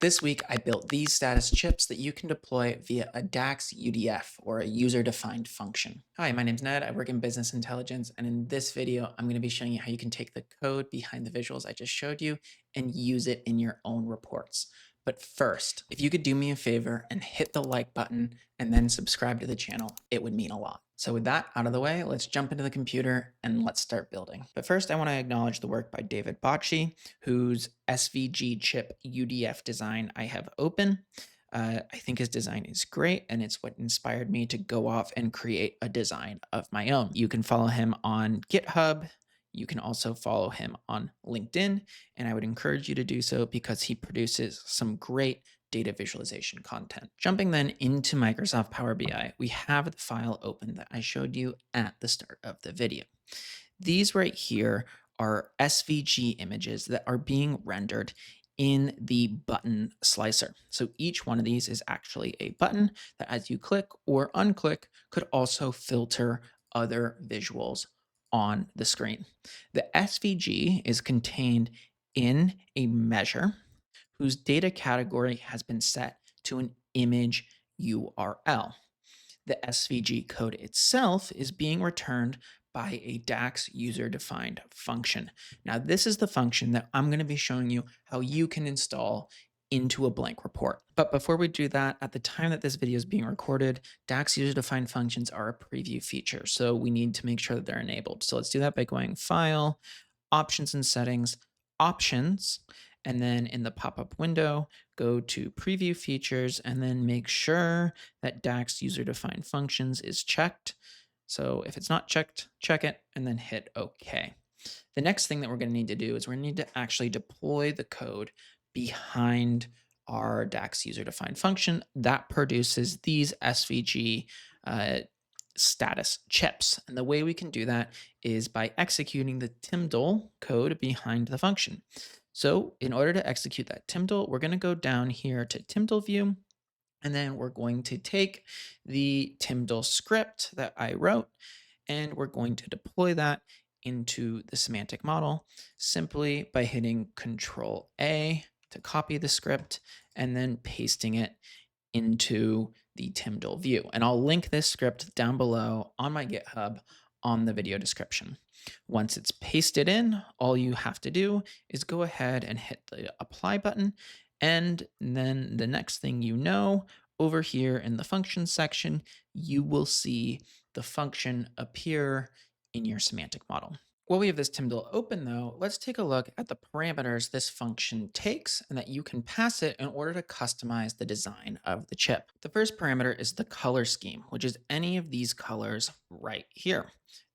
This week, I built these status chips that you can deploy via a DAX UDF, or a User Defined Function. Hi, my name's Ned. I work in business intelligence, and in this video, I'm going to be showing you how you can take the code behind the visuals I just showed you and use it in your own reports. But first, if you could do me a favor and hit the like button and then subscribe to the channel, it would mean a lot. So with that out of the way, let's jump into the computer and let's start building. But first, I want to acknowledge the work by David Bocci, whose SVG chip UDF design I have open. I think his design is great, and it's what inspired me to go off and create a design of my own. You can follow him on GitHub. You can also follow him on LinkedIn, and I would encourage you to do so because he produces some great data visualization content. Jumping then into Microsoft Power BI, we have the file open that I showed you at the start of the video. These right here are SVG images that are being rendered in the button slicer. So each one of these is actually a button that, as you click or unclick, could also filter other visuals on the screen. The SVG is contained in a measure whose data category has been set to an image URL. The SVG code itself is being returned by a DAX User Defined Function. Now, this is the function that I'm going to be showing you how you can install into a blank report. But before we do that, at the time that this video is being recorded, DAX User Defined Functions are a preview feature, so we need to make sure that they're enabled. So let's do that by going File, Options and Settings, Options, and then in the pop-up window, go to Preview Features, and then make sure that DAX User Defined Functions is checked. So if it's not checked, check it, and then hit OK. The next thing that we're going to need to do is we're going to need to actually deploy the code behind our DAX User Defined Function that produces these SVG status chips. And the way we can do that is by executing the tmdl code behind the function. So in order to execute that tmdl, we're going to go down here to tmdl view, and then we're going to take the tmdl script that I wrote, and we're going to deploy that into the semantic model simply by hitting Control A to copy the script and then pasting it into the tmdl view. And I'll link this script down below on my GitHub on the video description. Once it's pasted in, all you have to do is go ahead and hit the apply button. And then the next thing you know, over here in the function section, you will see the function appear in your semantic model. While we have this tmdl open though, let's take a look at the parameters this function takes and that you can pass it in order to customize the design of the chip. The first parameter is the color scheme, which is any of these colors right here.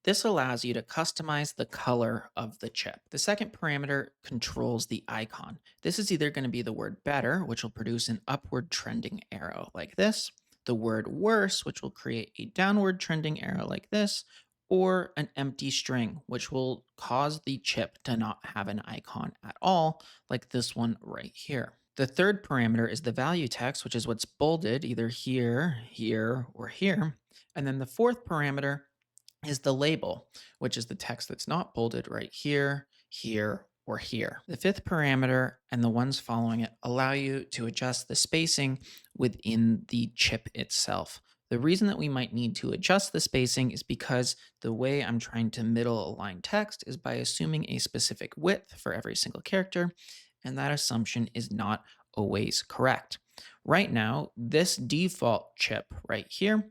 This allows you to customize the color of the chip. The second parameter controls the icon. This is either going to be the word better, which will produce an upward trending arrow like this, the word worse, which will create a downward trending arrow like this, or an empty string, which will cause the chip to not have an icon at all, like this one right here. The third parameter is the value text, which is what's bolded either here, here, or here. And then the fourth parameter is the label, which is the text that's not bolded right here, here, or here. The fifth parameter and the ones following it allow you to adjust the spacing within the chip itself. The reason that we might need to adjust the spacing is because the way I'm trying to middle align text is by assuming a specific width for every single character, and that assumption is not always correct. Right now, this default chip right here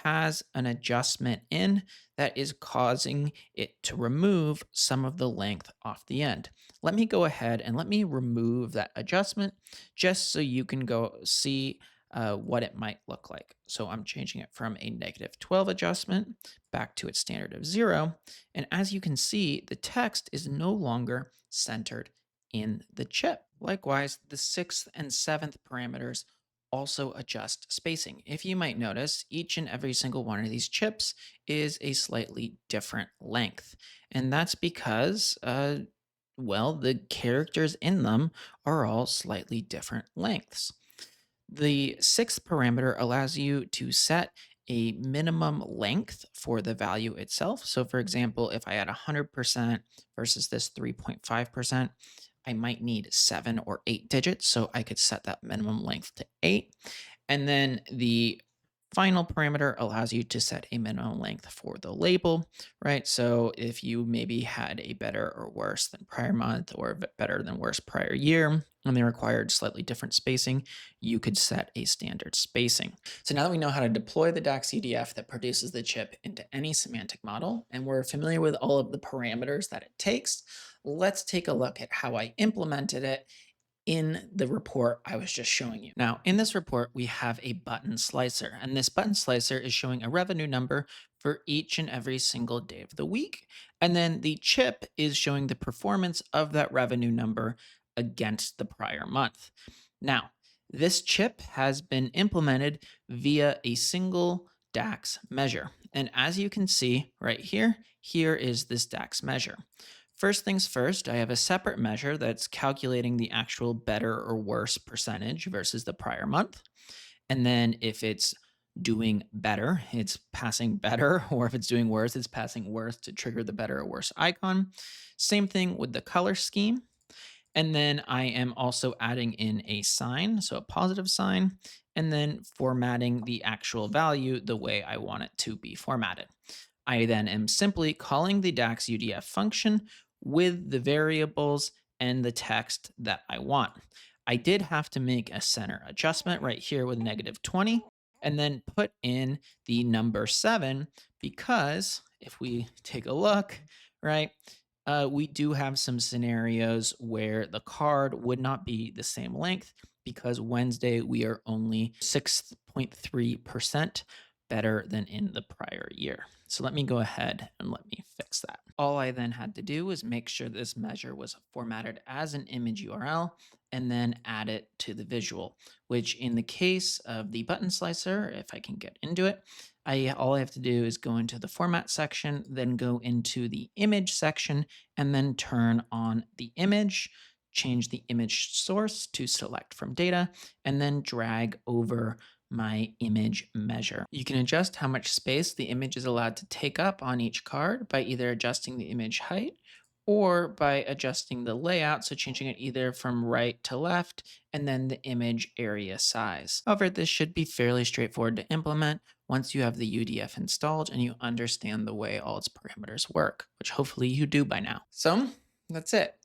has an adjustment in that is causing it to remove some of the length off the end. Let me go ahead and let me remove that adjustment just so you can go see what it might look like. So I'm changing it from a -12 adjustment back to its standard of 0. And as you can see, the text is no longer centered in the chip. Likewise, the sixth and seventh parameters also adjust spacing. If you might notice, each and every single one of these chips is a slightly different length. And that's because, well, the characters in them are all slightly different lengths. The sixth parameter allows you to set a minimum length for the value itself. So for example, if I had 100% versus this 3.5%, I might need 7 or 8 digits, so I could set that minimum length to 8. And then the final parameter allows you to set a minimum length for the label, right? So if you maybe had a better or worse than prior month or better than worse prior year, and they required slightly different spacing, you could set a standard spacing. So now that we know how to deploy the DAX UDF that produces the chip into any semantic model, and we're familiar with all of the parameters that it takes, let's take a look at how I implemented it in the report I was just showing you. Now, in this report, we have a button slicer, and this button slicer is showing a revenue number for each and every single day of the week. And then the chip is showing the performance of that revenue number against the prior month. Now, this chip has been implemented via a single DAX measure. And as you can see right here, here is this DAX measure. First things first, I have a separate measure that's calculating the actual better or worse percentage versus the prior month. And then if it's doing better, it's passing better, or if it's doing worse, it's passing worse to trigger the better or worse icon. Same thing with the color scheme. And then I am also adding in a sign, so a positive sign, and then formatting the actual value the way I want it to be formatted. I then am simply calling the DAX UDF function with the variables and the text that I want. I did have to make a center adjustment right here with -20 and then put in the number 7 because if we take a look, right, we do have some scenarios where the card would not be the same length because Wednesday we are only 6.3% better than in the prior year. So let me go ahead and let me fix that. All I then had to do was make sure this measure was formatted as an image URL and then add it to the visual, which in the case of the button slicer, if I can get into it, all I have to do is go into the format section, then go into the image section, and then turn on the image, change the image source to select from data, and then drag over my image measure. You can adjust how much space the image is allowed to take up on each card by either adjusting the image height or by adjusting the layout, so changing it either from right to left and then the image area size. However, this should be fairly straightforward to implement once you have the UDF installed and you understand the way all its parameters work, which hopefully you do by now. So that's it.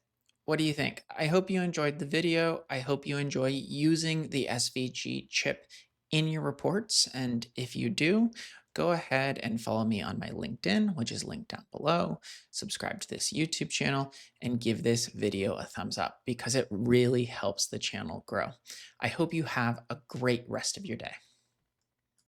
What do you think? I hope you enjoyed the video. I hope you enjoy using the SVG chip in your reports. And if you do, go ahead and follow me on my LinkedIn, which is linked down below. Subscribe to this YouTube channel and give this video a thumbs up because it really helps the channel grow. I hope you have a great rest of your day.